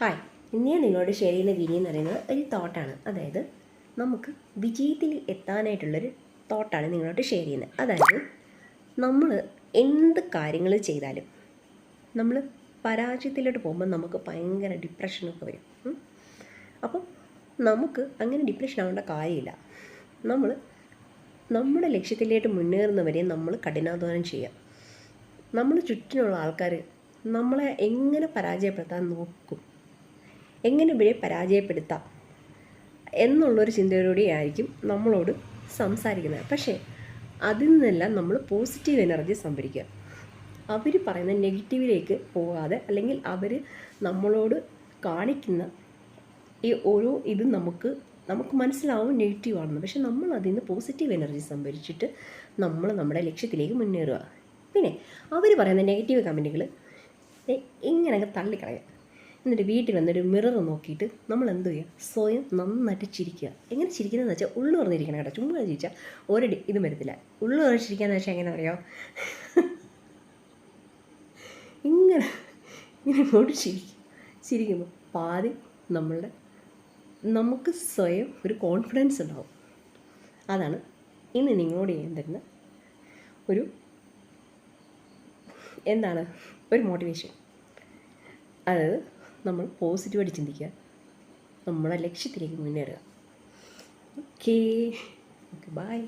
Hi, ഇന്ന് ഞാൻ നിങ്ങളോട് ഷെയർ ചെയ്യുന്ന വീഡിയോ എന്ന് പറയുന്നത് ഒരു തോട്ടാണ്. അതായത് നമുക്ക് വിജയത്തിൽ എത്താനായിട്ടുള്ളൊരു തോട്ടാണ് നിങ്ങളോട് ഷെയർ ചെയ്യുന്നത്. അതായത് നമ്മൾ എന്ത് കാര്യങ്ങൾ ചെയ്താലും നമ്മൾ പരാജയത്തിലോട്ട് പോകുമ്പോൾ നമുക്ക് ഭയങ്കര ഡിപ്രഷനൊക്കെ വരും. അപ്പം നമുക്ക് അങ്ങനെ ഡിപ്രഷൻ ആവേണ്ട കാര്യമില്ല. നമ്മൾ നമ്മുടെ ലക്ഷ്യത്തിലേക്ക് മുന്നേറുന്നവരെ നമ്മൾ കഠിനാധ്വാനം ചെയ്യുക. നമ്മുടെ ചുറ്റിനുള്ള ആൾക്കാർ നമ്മളെ എങ്ങനെ പരാജയപ്പെടുത്താൻ നോക്കും, എങ്ങനെ ഇവരെ പരാജയപ്പെടുത്താം എന്നുള്ളൊരു ചിന്തയോടെ ആയിരിക്കും നമ്മളോട് സംസാരിക്കുന്നത്. പക്ഷേ അതിൽ നിന്നെല്ലാം നമ്മൾ പോസിറ്റീവ് എനർജി സംഭരിക്കുക. അവർ പറയുന്ന നെഗറ്റീവിലേക്ക് പോകാതെ, അല്ലെങ്കിൽ അവർ നമ്മളോട് കാണിക്കുന്ന ഈ ഓരോ ഇതും നമുക്ക് മനസ്സിലാവും നെഗറ്റീവാണെന്ന്. പക്ഷെ നമ്മൾ അതിൽ നിന്ന് പോസിറ്റീവ് എനർജി സംഭരിച്ചിട്ട് നമ്മൾ നമ്മുടെ ലക്ഷ്യത്തിലേക്ക് മുന്നേറുക. പിന്നെ അവർ പറയുന്ന നെഗറ്റീവ് കമൻറ്റുകൾ ഇങ്ങനെയൊക്കെ തള്ളിക്കളയുക. എന്നിട്ട് വീട്ടിൽ വന്നൊരു മിറർ നോക്കിയിട്ട് നമ്മൾ എന്ത് ചെയ്യുക, സ്വയം നന്നായിട്ട് ചിരിക്കുക. എങ്ങനെ ചിരിക്കുന്നതെന്ന് വെച്ചാൽ ഉള്ളു പറഞ്ഞിരിക്കണം കേട്ടോ. ചുമ്മാ ചിരിച്ചാൽ ഒരു ഇതും വരത്തില്ല. ഉള്ളു പറഞ്ഞിരിക്കാന്ന് വെച്ചാൽ എങ്ങനെ പറയാമോ, ഇങ്ങനെ ഇങ്ങോട്ട് ചിരിക്കുമ്പോൾ പാതി നമുക്ക് സ്വയം ഒരു കോൺഫിഡൻസ് ഉണ്ടാവും. അതാണ് ഇന്ന് നിങ്ങളോട് ചെയ്യാൻ തരുന്ന ഒരു ഒരു മോട്ടിവേഷൻ. അതായത് നമ്മൾ പോസിറ്റീവായിട്ട് ചിന്തിക്കുക, നമ്മുടെ ലക്ഷ്യത്തിലേക്ക് മുന്നേറുക. Okay, by.